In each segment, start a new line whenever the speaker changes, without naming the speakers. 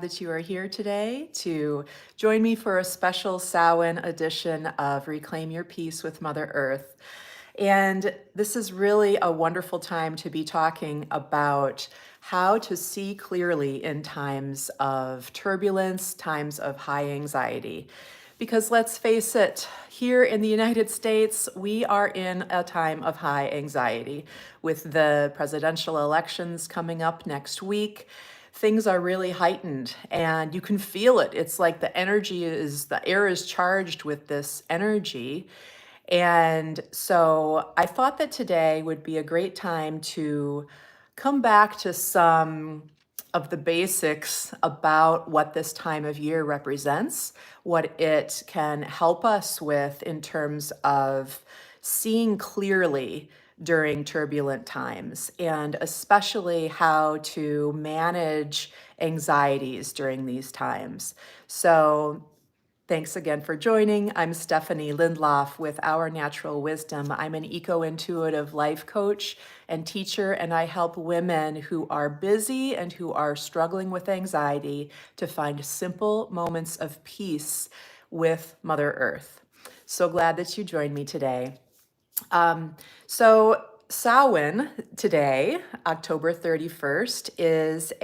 That you are here today to join me for a special Samhain edition of Reclaim Your Peace with Mother Earth. And this is really a wonderful time to be talking about how to see clearly in times of turbulence, times of high anxiety. Because let's face it, here in the United States, we are in a time of high anxiety. With the presidential elections coming up next week, things are really heightened and you can feel it. It's like the air is charged with this energy. And so I thought that today would be a great time to come back to some of the basics about what this time of year represents, what it can help us with in terms of seeing clearly during turbulent times, and especially how to manage anxieties during these times. So thanks again for joining. I'm Stephanie Lindloff with Our Natural Wisdom. I'm an eco-intuitive life coach and teacher, and I help women who are busy and who are struggling with anxiety to find simple moments of peace with Mother Earth. So glad that you joined me today. So Samhain today, October 31st, is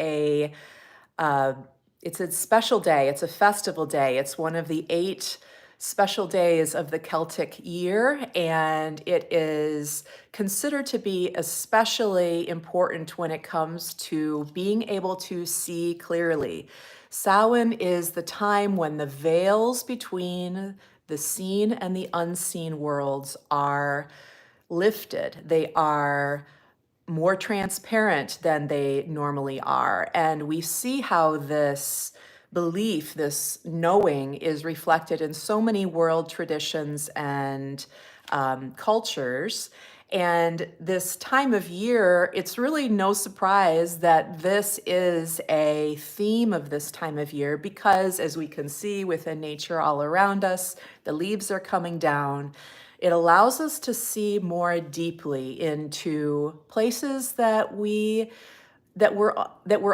it's a special day. It's a festival day. It's one of the 8 special days of the Celtic year, and it is considered to be especially important when it comes to being able to see clearly. Samhain is the time when the veils between the seen and the unseen worlds are lifted. They are more transparent than they normally are. And we see how this belief, this knowing, is reflected in so many world traditions and cultures. And this time of year, it's really no surprise that this is a theme of this time of year because, as we can see within nature all around us, the leaves are coming down. It allows us to see more deeply into places that were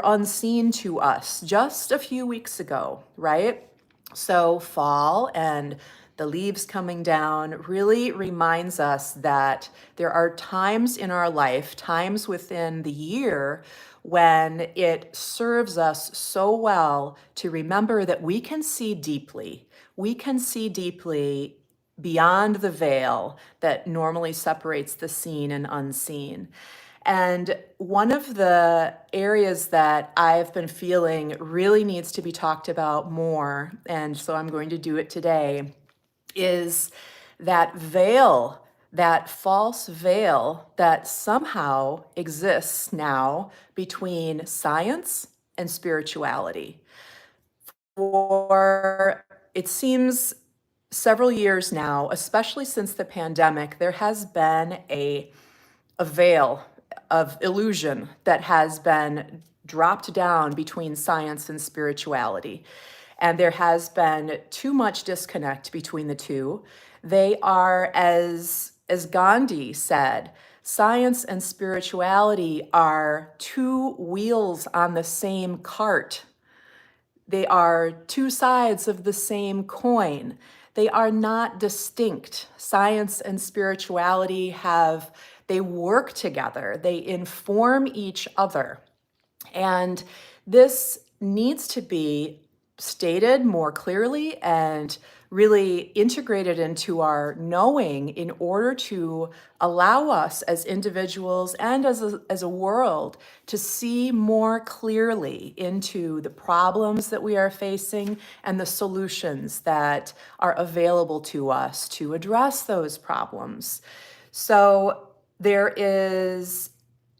unseen to us just a few weeks ago, right? So fall and the leaves coming down really reminds us that there are times in our life, times within the year, when it serves us so well to remember that we can see deeply. We can see deeply beyond the veil that normally separates the seen and unseen. And one of the areas that I've been feeling really needs to be talked about more, and so I'm going to do it today, is that veil, that false veil that somehow exists now between science and spirituality. For it seems several years now, especially since the pandemic, there has been a veil of illusion that has been dropped down between science and spirituality. And there has been too much disconnect between the two. They are, as Gandhi said, science and spirituality are 2 wheels on the same cart. They are 2 sides of the same coin. They are not distinct. Science and spirituality they work together. They inform each other. And this needs to be stated more clearly and really integrated into our knowing in order to allow us as individuals and as a world to see more clearly into the problems that we are facing and the solutions that are available to us to address those problems. So there is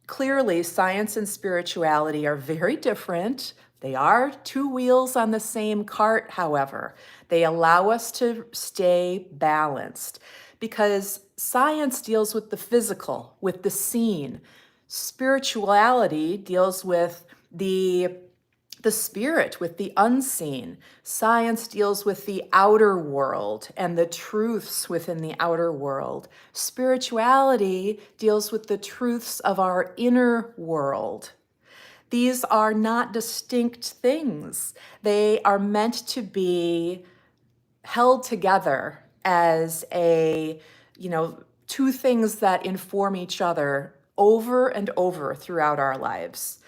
clearly, science and spirituality are very different. They are 2 wheels on the same cart, however. They allow us to stay balanced because science deals with the physical, with the seen. Spirituality deals with the spirit, with the unseen. Science deals with the outer world and the truths within the outer world. Spirituality deals with the truths of our inner world. These are not distinct things. They are meant to be held together as two things that inform each other over and over throughout our lives.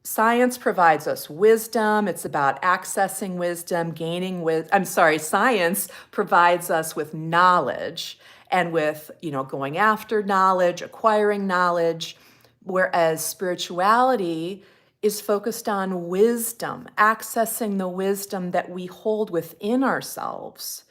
Science provides us wisdom. It's about accessing wisdom, gaining science provides us with knowledge and with, going after knowledge, acquiring knowledge, whereas spirituality is focused on wisdom, accessing the wisdom that we hold within ourselves.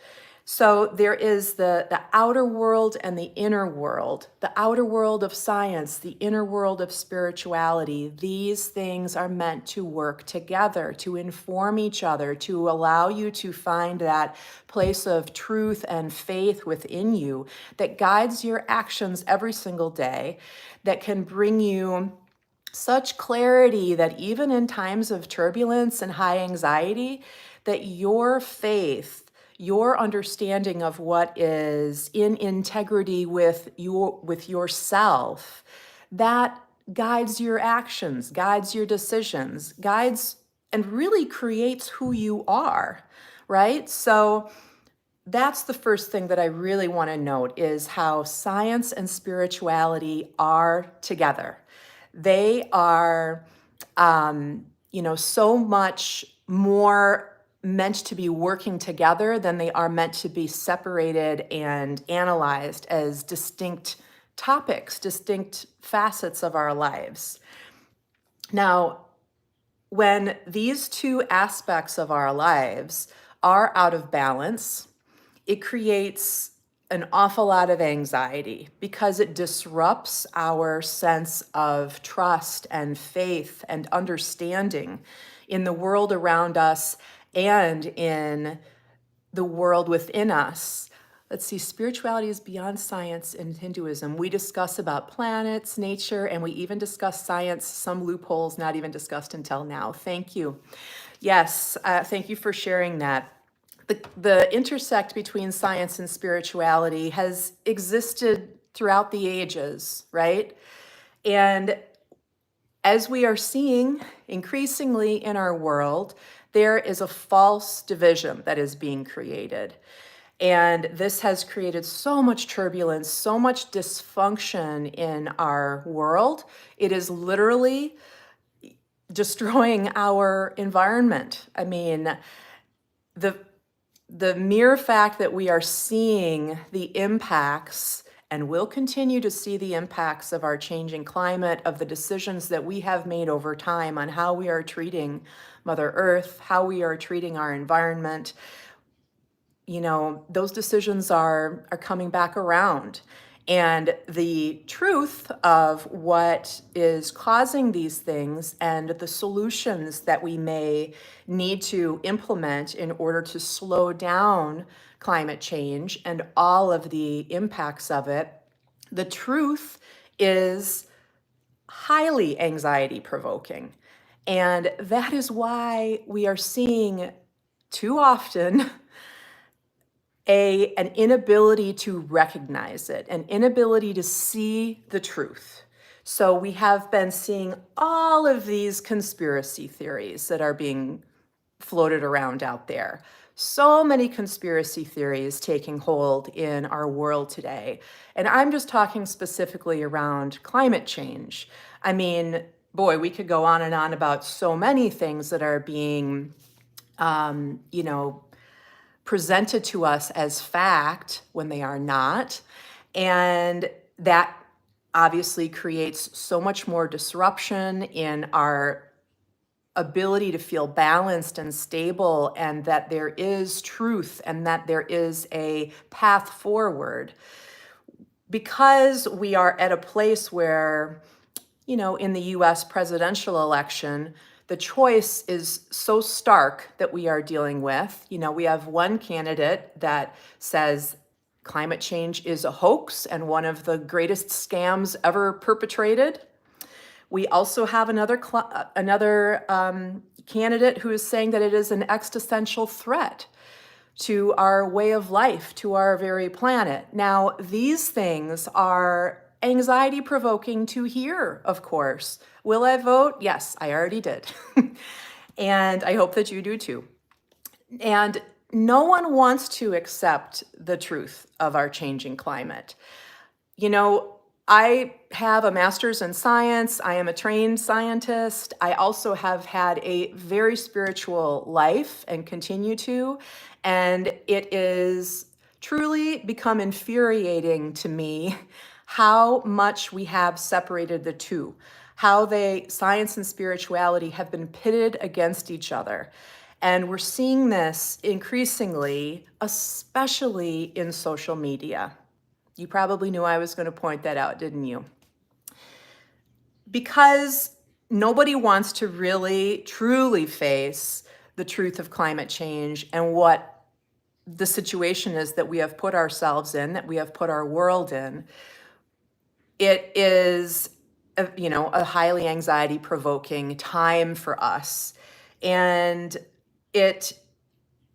So there is the outer world and the inner world, the outer world of science, the inner world of spirituality. These things are meant to work together, to inform each other, to allow you to find that place of truth and faith within you that guides your actions every single day, that can bring you such clarity that even in times of turbulence and high anxiety, that your faith, your understanding of what is in integrity with yourself, that guides your actions, guides your decisions, guides and really creates who you are, right? So that's the first thing that I really want to note, is how science and spirituality are together. They are, so much more meant to be working together than they are meant to be separated and analyzed as distinct topics, distinct facets of our lives. Now, when these two aspects of our lives are out of balance, it creates an awful lot of anxiety because it disrupts our sense of trust and faith and understanding in the world around us and in the world within us. Let's see, spirituality is beyond science in Hinduism. We discuss about planets, nature, and we even discuss science, some loopholes not even discussed until now. Thank you. Yes, thank you for sharing that. The intersect between science and spirituality has existed throughout the ages, right? And as we are seeing increasingly in our world, there is a false division that is being created. And this has created so much turbulence, so much dysfunction in our world. It is literally destroying our environment. I mean, the mere fact that we are seeing the impacts and will continue to see the impacts of our changing climate, of the decisions that we have made over time on how we are treating Mother Earth, how we are treating our environment, those decisions are coming back around. And the truth of what is causing these things and the solutions that we may need to implement in order to slow down climate change and all of the impacts of it, the truth is highly anxiety provoking. And that is why we are seeing too often an inability to recognize it, an inability to see the truth. So we have been seeing all of these conspiracy theories that are being floated around out there. So many conspiracy theories taking hold in our world today. And I'm just talking specifically around climate change. I mean, boy, we could go on and on about so many things that are being, presented to us as fact when they are not. And that obviously creates so much more disruption in our ability to feel balanced and stable, and that there is truth and that there is a path forward. Because we are at a place where, in the US presidential election, the choice is so stark that we are dealing with. We have one candidate that says climate change is a hoax and one of the greatest scams ever perpetrated. We also have another candidate who is saying that it is an existential threat to our way of life, to our very planet. Now, these things are anxiety provoking to hear, of course. Will I vote? Yes, I already did. And I hope that you do too. And no one wants to accept the truth of our changing climate. You know, I have a master's in science. I am a trained scientist. I also have had a very spiritual life and continue to. And it is truly become infuriating to me how much we have separated the two, how science and spirituality have been pitted against each other. And we're seeing this increasingly, especially in social media. You probably knew I was going to point that out, didn't you? Because nobody wants to really, truly face the truth of climate change and what the situation is that we have put ourselves in, that we have put our world in. It is, a highly anxiety-provoking time for us. And it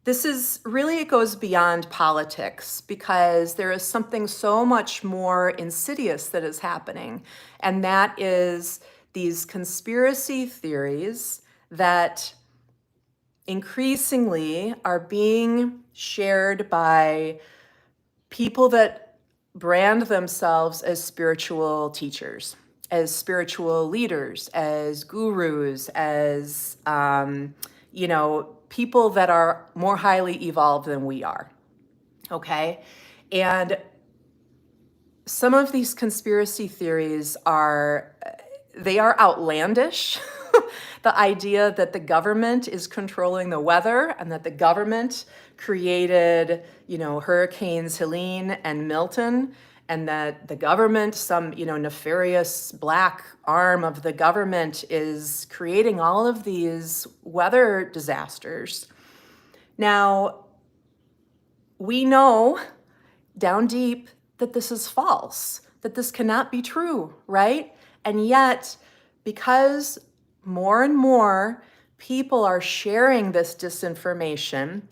goes beyond politics, because there is something so much more insidious that is happening. And that is these conspiracy theories that increasingly are being shared by people that brand themselves as spiritual teachers, as spiritual leaders, as gurus, as, people that are more highly evolved than we are, okay? And some of these conspiracy theories are outlandish. The idea that the government is controlling the weather and that the government created, hurricanes Helene and Milton, and that the government, some, nefarious black arm of the government, is creating all of these weather disasters. Now, we know down deep that this is false, that this cannot be true, right? And yet, because more and more people are sharing this disinformation,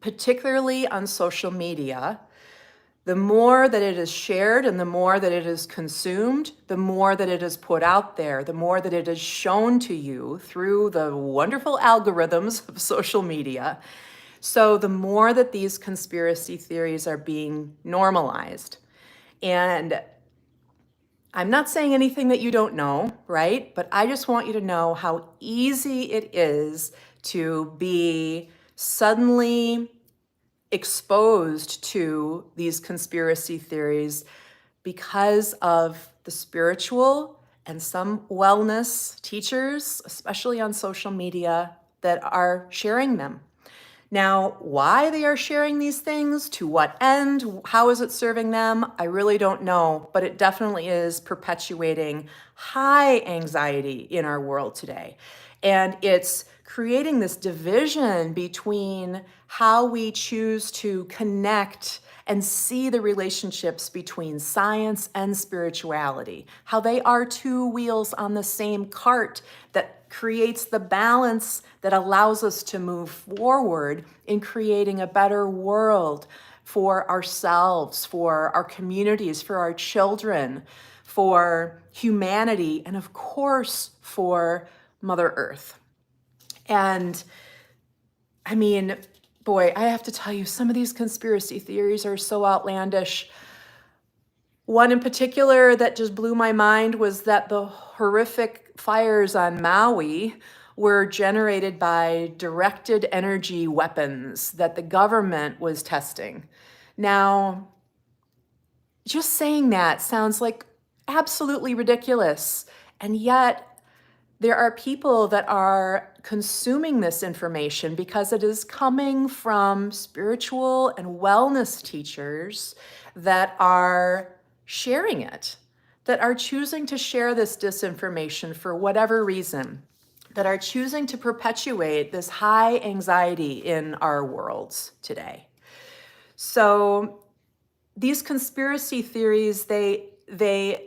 particularly on social media, the more that it is shared and the more that it is consumed, the more that it is put out there, the more that it is shown to you through the wonderful algorithms of social media. So the more that these conspiracy theories are being normalized. And I'm not saying anything that you don't know, right? But I just want you to know how easy it is to be suddenly exposed to these conspiracy theories because of the spiritual and some wellness teachers, especially on social media, that are sharing them. Now, why they are sharing these things, to what end, how is it serving them, I really don't know, but it definitely is perpetuating high anxiety in our world today. And it's creating this division between how we choose to connect and see the relationships between science and spirituality, how they are two wheels on the same cart that creates the balance that allows us to move forward in creating a better world for ourselves, for our communities, for our children, for humanity, and of course, for Mother Earth. And I mean, boy, I have to tell you, some of these conspiracy theories are so outlandish. One in particular that just blew my mind was that the horrific fires on Maui were generated by directed energy weapons that the government was testing. Now, just saying that sounds like absolutely ridiculous. And yet, there are people that are consuming this information because it is coming from spiritual and wellness teachers that are sharing it, that are choosing to share this disinformation for whatever reason, that are choosing to perpetuate this high anxiety in our worlds today. So these conspiracy theories, they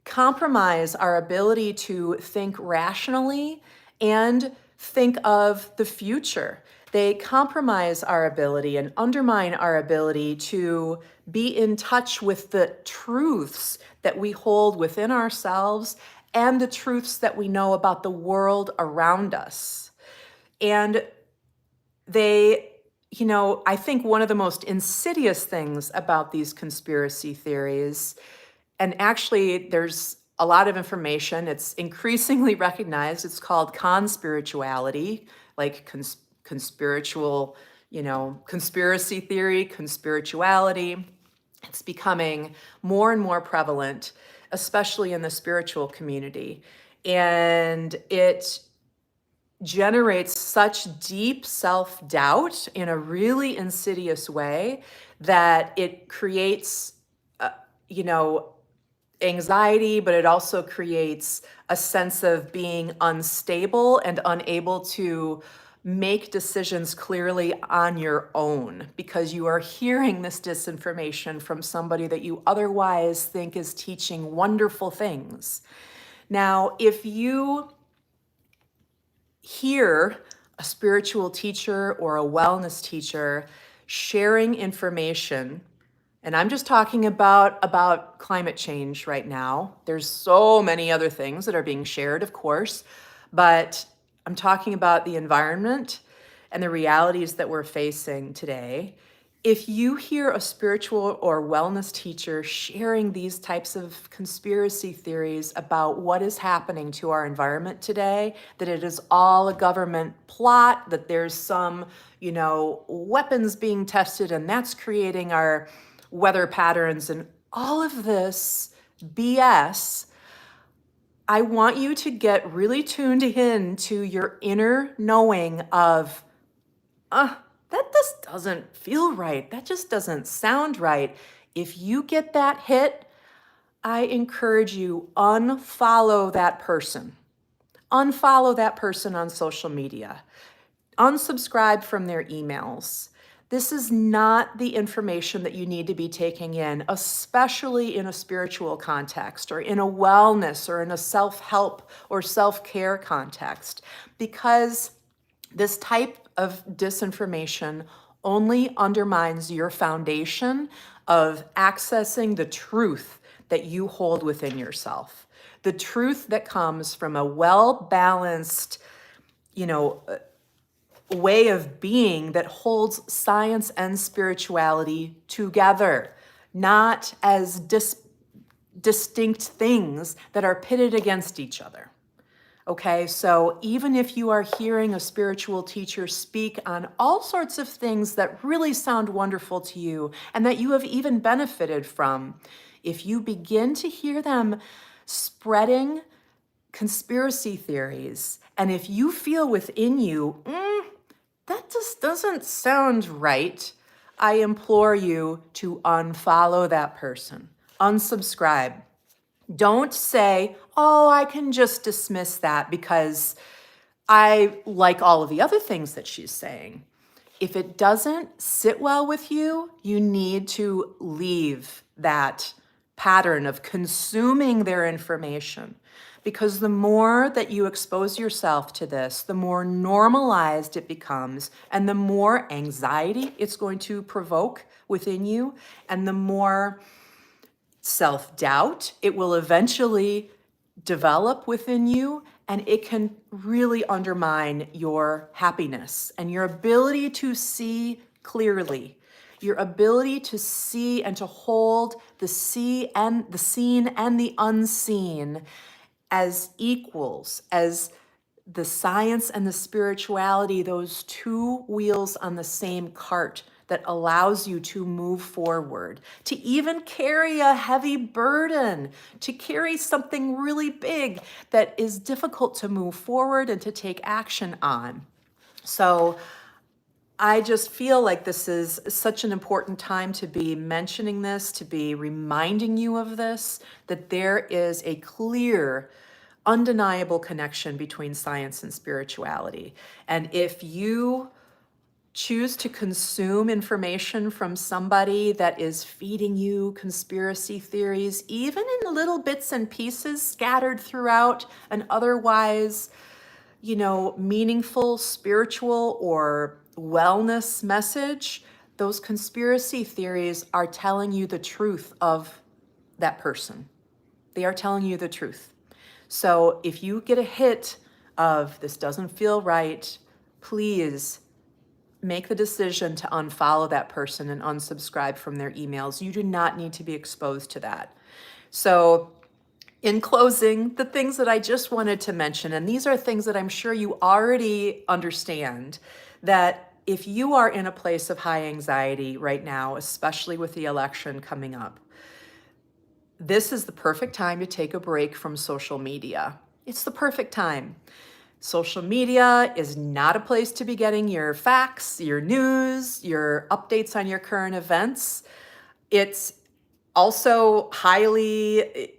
compromise our ability to think rationally and think of the future. They compromise our ability and undermine our ability to be in touch with the truths that we hold within ourselves and the truths that we know about the world around us. And they, I think one of the most insidious things about these conspiracy theories, and actually there's a lot of information, it's increasingly recognized, it's called conspirituality, like conspiritual, conspiracy theory, conspirituality. It's becoming more and more prevalent, especially in the spiritual community. And it generates such deep self-doubt in a really insidious way that it creates, you know, anxiety, but it also creates a sense of being unstable and unable to make decisions clearly on your own because you are hearing this disinformation from somebody that you otherwise think is teaching wonderful things. Now, if you hear a spiritual teacher or a wellness teacher sharing information, and I'm just talking about climate change right now. There's so many other things that are being shared, of course, but I'm talking about the environment and the realities that we're facing today. If you hear a spiritual or wellness teacher sharing these types of conspiracy theories about what is happening to our environment today, that it is all a government plot, that there's some, weapons being tested and that's creating our weather patterns and all of this BS, I want you to get really tuned in to your inner knowing of, that just doesn't feel right. That just doesn't sound right. If you get that hit, I encourage you, unfollow that person. Unfollow that person on social media. Unsubscribe from their emails. This is not the information that you need to be taking in, especially in a spiritual context or in a wellness or in a self-help or self-care context, because this type of disinformation only undermines your foundation of accessing the truth that you hold within yourself, the truth that comes from a well-balanced, way of being that holds science and spirituality together, not as distinct things that are pitted against each other. Okay, so even if you are hearing a spiritual teacher speak on all sorts of things that really sound wonderful to you and that you have even benefited from, if you begin to hear them spreading conspiracy theories, and if you feel within you, that just doesn't sound right, I implore you to unfollow that person, unsubscribe. Don't say, oh, I can just dismiss that because I like all of the other things that she's saying. If it doesn't sit well with you, you need to leave that pattern of consuming their information. Because the more that you expose yourself to this, the more normalized it becomes, and the more anxiety it's going to provoke within you, and the more self-doubt it will eventually develop within you, and it can really undermine your happiness and your ability to see clearly, your ability to see and to hold the seen and the unseen as equals, as the science and the spirituality, those two wheels on the same cart that allows you to move forward, to even carry a heavy burden, to carry something really big that is difficult to move forward and to take action on. So I just feel like this is such an important time to be mentioning this, to be reminding you of this, that there is a clear, undeniable connection between science and spirituality. And if you choose to consume information from somebody that is feeding you conspiracy theories, even in little bits and pieces scattered throughout an otherwise, meaningful spiritual or wellness message, those conspiracy theories are telling you the truth of that person. They are telling you the truth. So if you get a hit of this doesn't feel right, please make the decision to unfollow that person and unsubscribe from their emails. You do not need to be exposed to that. So in closing, the things that I just wanted to mention, and these are things that I'm sure you already understand, that if you are in a place of high anxiety right now, especially with the election coming up, this is the perfect time to take a break from social media. It's the perfect time. Social media is not a place to be getting your facts, your news, your updates on your current events. It's also highly,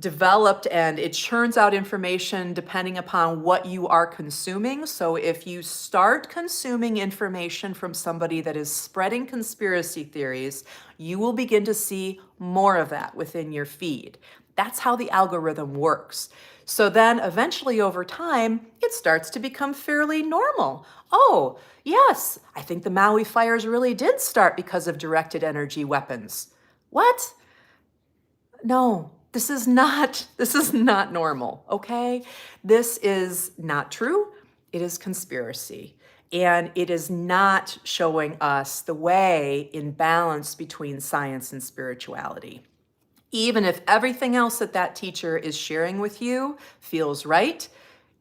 developed, and it churns out information depending upon what you are consuming. So if you start consuming information from somebody that is spreading conspiracy theories, you will begin to see more of that within your feed. That's how the algorithm works. So then eventually over time, it starts to become fairly normal. Oh, yes, I think the Maui fires really did start because of directed energy weapons. What? No, this is not normal, okay? This is not true. It is conspiracy. And it is not showing us the way in balance between science and spirituality. Even if everything else that that teacher is sharing with you feels right,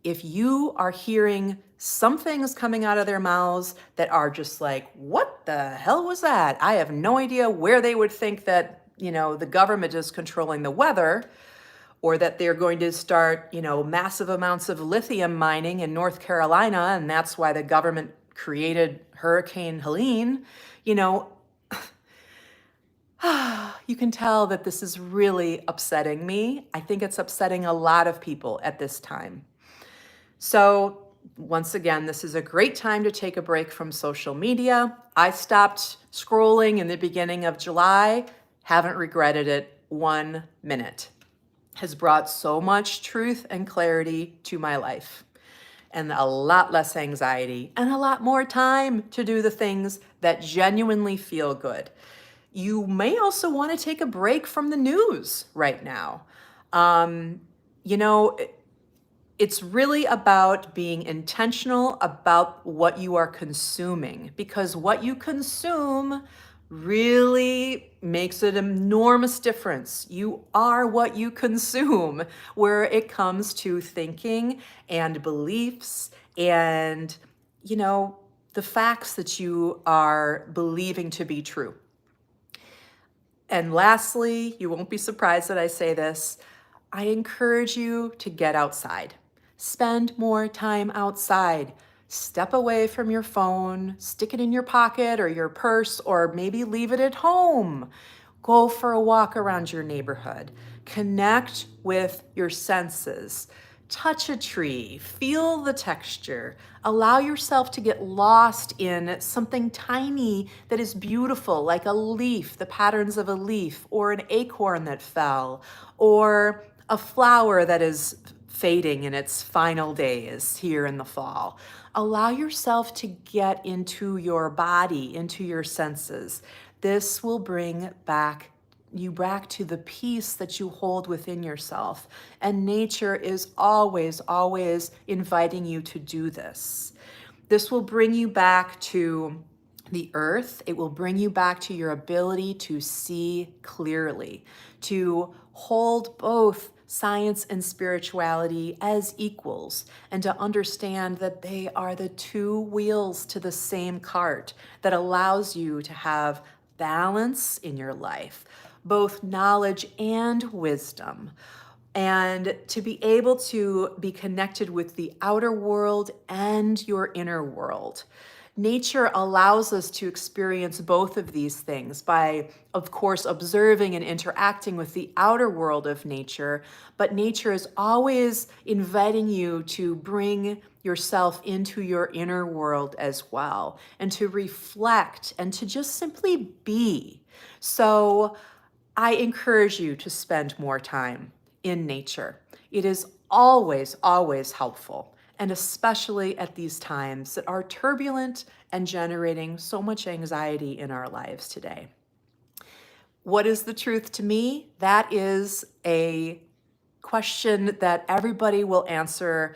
if you are hearing some things coming out of their mouths that are just like, what the hell was that? I have no idea where they would think that, the government is controlling the weather, or that they're going to start, massive amounts of lithium mining in North Carolina, and that's why the government created Hurricane Helene, you can tell that this is really upsetting me. I think it's upsetting a lot of people at this time. So once again, this is a great time to take a break from social media. I stopped scrolling in the beginning of July, haven't regretted it 1 minute. Has brought so much truth and clarity to my life, and a lot less anxiety, and a lot more time to do the things that genuinely feel good. You may also want to take a break from the news right now. It's really about being intentional about what you are consuming, because what you consume really makes an enormous difference. You are what you consume, where it comes to thinking and beliefs and, the facts that you are believing to be true. And lastly, you won't be surprised that I say this, I encourage you to get outside. Spend more time outside. Step away from your phone, stick it in your pocket or your purse, or maybe leave it at home. Go for a walk around your neighborhood. Connect with your senses. Touch a tree, feel the texture, allow yourself to get lost in something tiny that is beautiful, like a leaf, the patterns of a leaf, or an acorn that fell, or a flower that is fading in its final days here in the fall. Allow yourself to get into your body, into your senses. This will bring you back to the peace that you hold within yourself. And nature is always, always inviting you to do this. This will bring you back to the earth. It will bring you back to your ability to see clearly, to hold both science and spirituality as equals, and to understand that they are the two wheels to the same cart that allows you to have balance in your life, both knowledge and wisdom, and to be able to be connected with the outer world and your inner world. Nature allows us to experience both of these things by, of course, observing and interacting with the outer world of nature, but nature is always inviting you to bring yourself into your inner world as well, and to reflect and to just simply be. So I encourage you to spend more time in nature. It is always, always helpful, and especially at these times that are turbulent and generating so much anxiety in our lives today. What is the truth to me? That is a question that everybody will answer,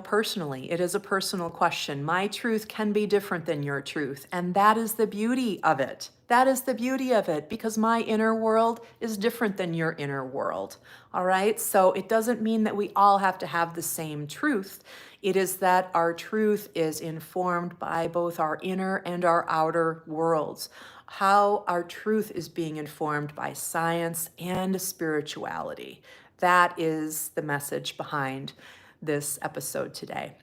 personally. It is a personal question. My truth can be different than your truth, and that is the beauty of it. That is the beauty of it, because my inner world is different than your inner world. All right? So it doesn't mean that we all have to have the same truth. It is that our truth is informed by both our inner and our outer worlds. How our truth is being informed by science and spirituality. That is the message behind this episode today.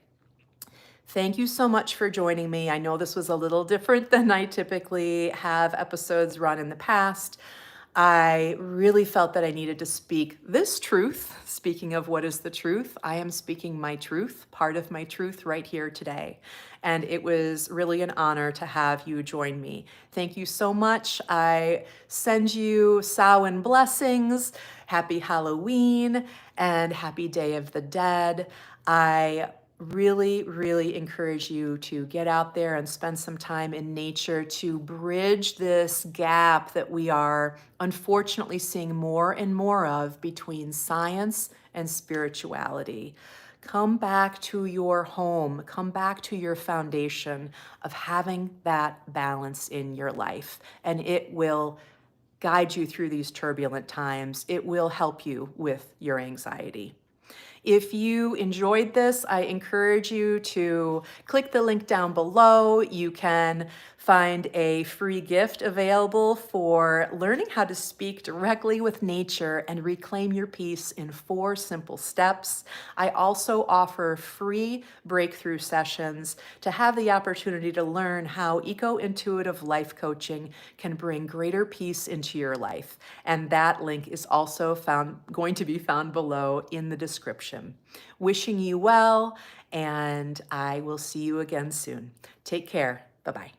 Thank you so much for joining me. I know this was a little different than I typically have episodes run in the past. I really felt that I needed to speak this truth. Speaking of what is the truth, I am speaking my truth, part of my truth right here today. And it was really an honor to have you join me. Thank you so much. I send you Samhain blessings, happy Halloween, and happy Day of the Dead. I really, really encourage you to get out there and spend some time in nature to bridge this gap that we are unfortunately seeing more and more of between science and spirituality. Come back to your home, come back to your foundation of having that balance in your life, and it will guide you through these turbulent times. It will help you with your anxiety. If you enjoyed this, I encourage you to click the link down below. You can find a free gift available for learning how to speak directly with nature and reclaim your peace in 4 simple steps. I also offer free breakthrough sessions to have the opportunity to learn how eco-intuitive life coaching can bring greater peace into your life. And that link is also going to be found below in the description. Wishing you well, and I will see you again soon. Take care. Bye-bye.